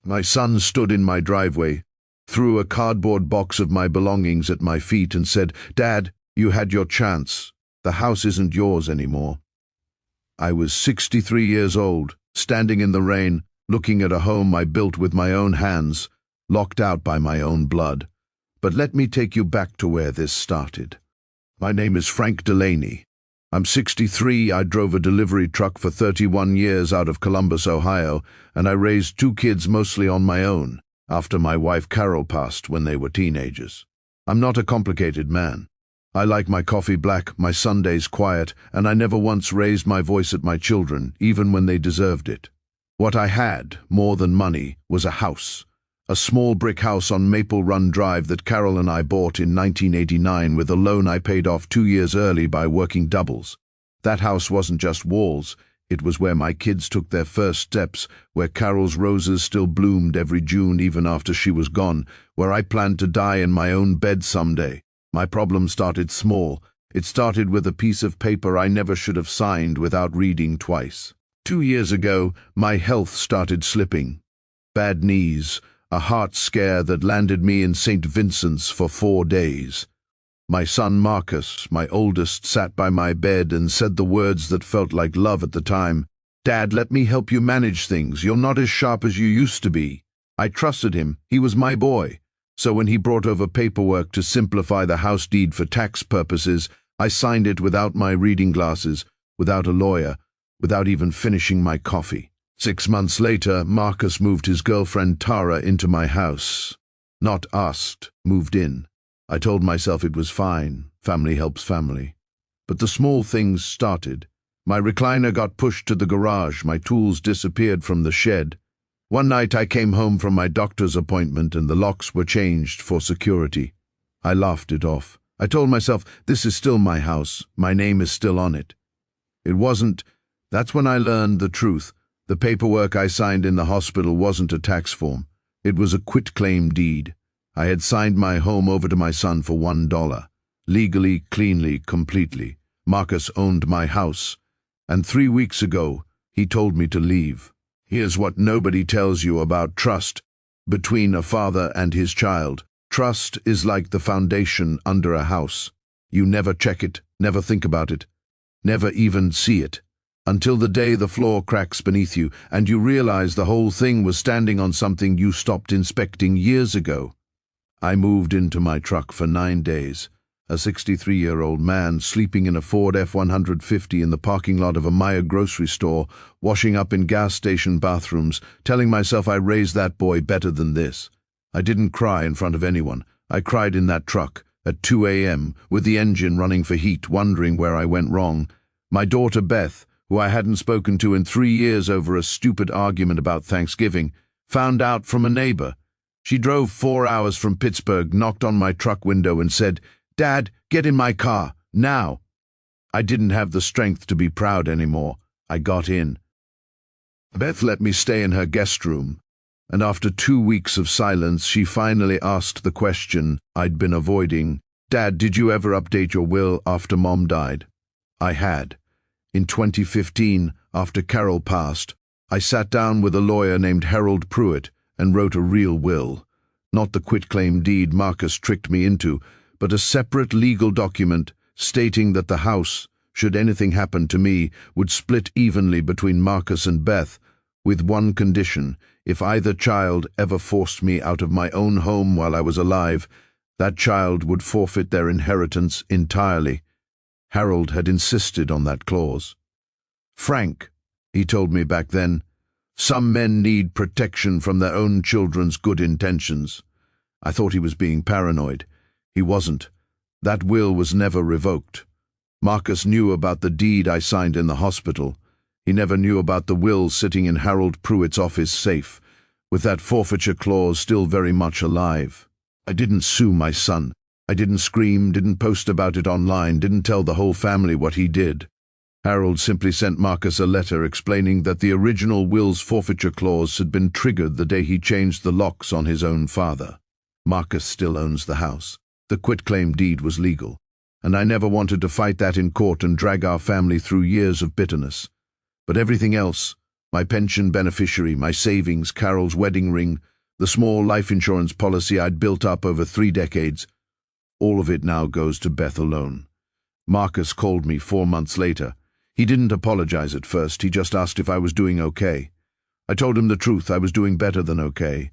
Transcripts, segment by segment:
My son stood in my driveway, threw a cardboard box of my belongings at my feet and said, "Dad, you had your chance. The house isn't yours anymore." I was 63 years old, standing in the rain, looking at a home I built with my own hands, locked out by my own blood. But let me take you back to where this started. My name is Frank Delaney. I'm 63, I drove a delivery truck for 31 years out of Columbus, Ohio, and I raised 2 kids mostly on my own, after my wife Carol passed when they were teenagers. I'm not a complicated man. I like my coffee black, my Sundays quiet, and I never once raised my voice at my children, even when they deserved it. What I had, more than money, was a house. A small brick house on Maple Run Drive that Carol and I bought in 1989 with a loan I paid off 2 years early by working doubles. That house wasn't just walls, it was where my kids took their first steps, where Carol's roses still bloomed every June even after she was gone, where I planned to die in my own bed someday. My problem started small. It started with a piece of paper I never should have signed without reading twice. 2 years ago, my health started slipping. Bad knees, a heart scare that landed me in St. Vincent's for 4 days. My son Marcus, my oldest, sat by my bed and said the words that felt like love at the time. "Dad, let me help you manage things. You're not as sharp as you used to be." I trusted him. He was my boy. So when he brought over paperwork to simplify the house deed for tax purposes, I signed it without my reading glasses, without a lawyer, without even finishing my coffee. 6 months later, Marcus moved his girlfriend Tara into my house. Not asked, moved in. I told myself it was fine, family helps family. But the small things started. My recliner got pushed to the garage, my tools disappeared from the shed. One night I came home from my doctor's appointment and the locks were changed for security. I laughed it off. I told myself, this is still my house, my name is still on it. It wasn't. That's when I learned the truth. The paperwork I signed in the hospital wasn't a tax form. It was a quitclaim deed. I had signed my home over to my son for $1. Legally, cleanly, completely. Marcus owned my house. And 3 weeks ago, he told me to leave. Here's what nobody tells you about trust between a father and his child. Trust is like the foundation under a house. You never check it, never think about it, never even see it, until the day the floor cracks beneath you and you realize the whole thing was standing on something you stopped inspecting years ago. I moved into my truck for 9 days, a 63-year-old man sleeping in a Ford F-150 in the parking lot of a Meijer grocery store, washing up in gas station bathrooms, telling myself I raised that boy better than this. I didn't cry in front of anyone. I cried in that truck at 2 a.m. with the engine running for heat, wondering where I went wrong. My daughter Beth, who I hadn't spoken to in 3 years over a stupid argument about Thanksgiving, found out from a neighbor. She drove 4 hours from Pittsburgh, knocked on my truck window and said, "Dad, get in my car, now." I didn't have the strength to be proud anymore. I got in. Beth let me stay in her guest room, and after 2 weeks of silence, she finally asked the question I'd been avoiding. "Dad, did you ever update your will after Mom died?" I had. In 2015, after Carol passed, I sat down with a lawyer named Harold Pruitt and wrote a real will. Not the quitclaim deed Marcus tricked me into, but a separate legal document stating that the house, should anything happen to me, would split evenly between Marcus and Beth, with one condition: if either child ever forced me out of my own home while I was alive, that child would forfeit their inheritance entirely. Harold had insisted on that clause. "Frank," he told me back then, "some men need protection from their own children's good intentions." I thought he was being paranoid. He wasn't. That will was never revoked. Marcus knew about the deed I signed in the hospital. He never knew about the will sitting in Harold Pruitt's office safe, with that forfeiture clause still very much alive. I didn't sue my son. I didn't scream, didn't post about it online, didn't tell the whole family what he did. Harold simply sent Marcus a letter explaining that the original will's forfeiture clause had been triggered the day he changed the locks on his own father. Marcus still owns the house. The quitclaim deed was legal, and I never wanted to fight that in court and drag our family through years of bitterness. But everything else, My pension beneficiary, my savings, Carol's wedding ring, the small life insurance policy I'd built up over 3 decades. All of it now goes to Beth alone. Marcus called me 4 months later. He didn't apologize at first, he just asked if I was doing okay. I told him the truth, I was doing better than okay.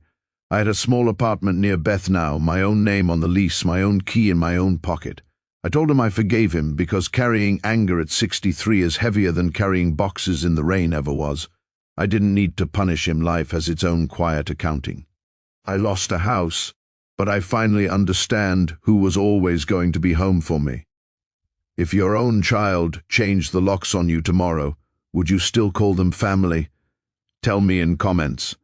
I had a small apartment near Beth now, my own name on the lease, my own key in my own pocket. I told him I forgave him because carrying anger at 63 is heavier than carrying boxes in the rain ever was. I didn't need to punish him, life has its own quiet accounting. I lost a house, but I finally understand who was always going to be home for me. If your own child changed the locks on you tomorrow, would you still call them family? Tell me in comments.